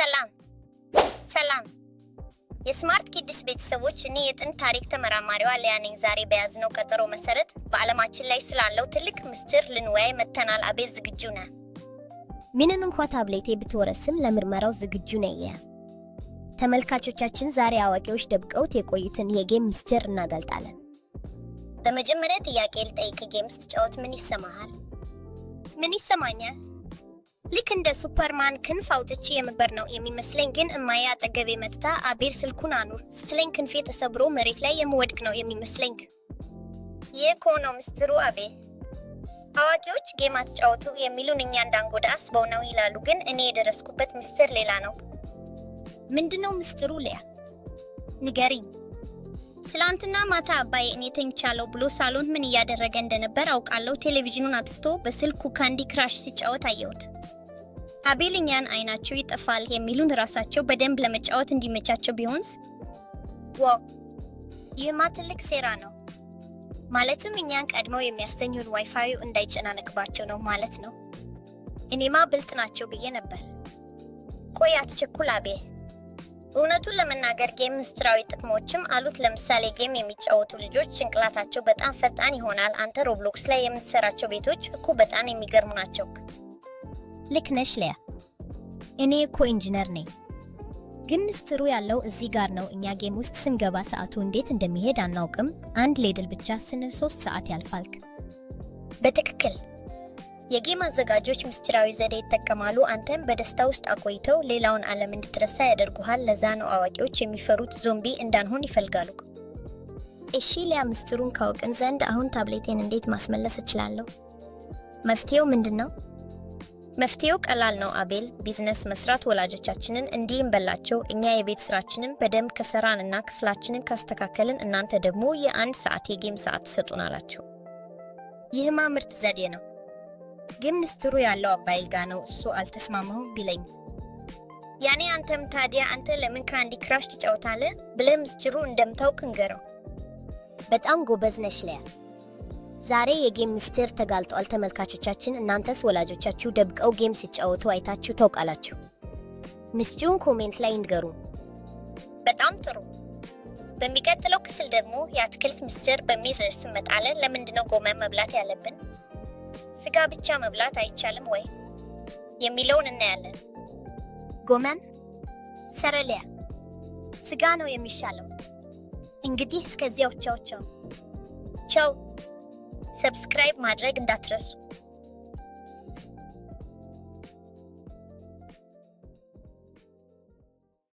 ሰላም የስማርት ኪድስ ቤተሰቦች፣ እኔ የጥንት ታሪክ ተመራማሪዋ ሊያ ነኝ። ዛሬ በያዝነው ቀጠሮ መሰረት በዓለማችን ላይ ስላለው ትልቅ ምስጢር ልንወያይ መጥተናል። አቤት ዝግጁ ነህ? ምንም እንኳን ታብሌቴ ብትወረስም ለምርመራው ዝግጁ ነኝ። ተመልካቾቻችን፣ ዛሬ አዋቂዎች ደብቀውት የቆዩትን የጌም ምስጢር እናጋልጣለን። በመጀመሪያ ጥያቄ ልጠይቅ፣ ጌም ስትጫወት ምን ይሰማሃል? ምን ይሰማኛል? ልክ እንደ ሱፐርማን ክንፍ አውጥቼ የምበር ነው የሚመስለኝ። ግን እማዬ አጠገቤ መጥታ አቤል ስልኩን አኑር ስትለኝ ክንፌ ተሰብሮ መሬት ላይ የምወድቅ ነው የሚመስለኝ። ይህ እኮ ነው ምስጢሩ አቤል። አዋቂዎች ጌም አትጫወቱ የሚሉን እኛ እንዳንጎዳ አስበው ነው ይላሉ። ግን እኔ የደረስኩበት ምስጢር ሌላ ነው። ምንድነው ምስጢሩ ሊያ? ንገሪኝ። ትላንትና ማታ አባዬ እኔ ተኝቻለሁ ብሎ ሳሎን ምን እያደረገ እንደነበር አውቃለሁ። ቴሌቪዥኑን አጥፍቶ በስልኩ ካንዲ ክራሽ ሲጫወት አየሁት። አቤል እኛን አይናቸው ይጠፋል የሚሉን ራሳቸው በደንብ ለመጫወት እንዲመቻቸው ቢሆንስ? ዋው! ይህማ ትልቅ ሴራ ነው። ማለትም እኛን ቀድመው የሚያስተኙን ዋይፋዩ እንዳይጨናነቅባቸው ነው ማለት ነው። እኔማ ብልጥ ናቸው ብዬ ነበር። ቆይ አትቸኩል አቤል። እውነቱን ለመናገር ጌም ምስጢራዊ ጥቅሞችም አሉት። ለምሳሌ ጌም የሚጫወቱ ልጆች ጭንቅላታቸው በጣም ፈጣን ይሆናል። አንተ ሮብሎክስ ላይ የምትሰራቸው ቤቶች እኮ በጣም የሚገርሙ ናቸው። ልክ ነሽ ሊያ። እኔ እኮ ኢንጂነር ነኝ። ግን ምስጢሩ ያለው እዚህ ጋር ነው። እኛ ጌም ውስጥ ስንገባ ሰዓቱ እንዴት እንደሚሄድ አናውቅም። አንድ ሌድል ብቻ ስንል 3 ሰዓት ያልፋል። በትክክል። የጌም አዘጋጆች ምስጢራዊ ዘዴ ይጠቀማሉ። አንተም በደስታ ውስጥ አቆይተው ሌላውን ዓለም እንድትረሳ ያደርጉሃል። ለዛ ነው አዋቂዎች የሚፈሩት ዞምቢ እንዳንሆን ይፈልጋሉ። እሺ ሊያ፣ ምስጢሩን ካወቅን ዘንድ አሁን ታብሌቴን እንዴት ማስመለስ እችላለሁ? መፍትሄው ምንድን ነው? መፍትሄው ቀላል ነው አቤል። ቢዝነስ መስራት። ወላጆቻችንን እንዲህ እንበላቸው፣ እኛ የቤት ስራችንን በደንብ ከሰራንና ክፍላችንን ካስተካከልን እናንተ ደግሞ የ1 ሰዓት የጌም ሰዓት ትሰጡናላችሁ። ይህማ ምርጥ ዘዴ ነው። ግን ምስጢሩ ያለው አባይል ጋ ነው። እሱ አልተስማማሁም ቢለኝ? ያኔ አንተም ታዲያ አንተ ለምን ካንዲ ክራሽ ትጫወታለህ ብለህ ምስጢሩ እንደምታውቅ እንገረው። በጣም ጎበዝ ነሽ ሊያ። ዛሬ የጌም ምስጢር ተጋልጧል። ተመልካቾቻችን፣ እናንተስ ወላጆቻችሁ ደብቀው ጌም ሲጫወቱ አይታችሁ ታውቃላችሁ? ምስጢሩን ኮሜንት ላይ ንገሩ። በጣም ጥሩ። በሚቀጥለው ክፍል ደግሞ የአትክልት ምስጢር በሚል ርዕስ እንመጣለን። ለምንድነው ጎመን መብላት ያለብን? ስጋ ብቻ መብላት አይቻልም ወይ የሚለውን እናያለን። ጎመን ሰረሊያ ስጋ ነው የሚሻለው። እንግዲህ እስከዚያው ቻው። ቻው። ሰብስክራይብ ማድረግ እንዳትረሱ።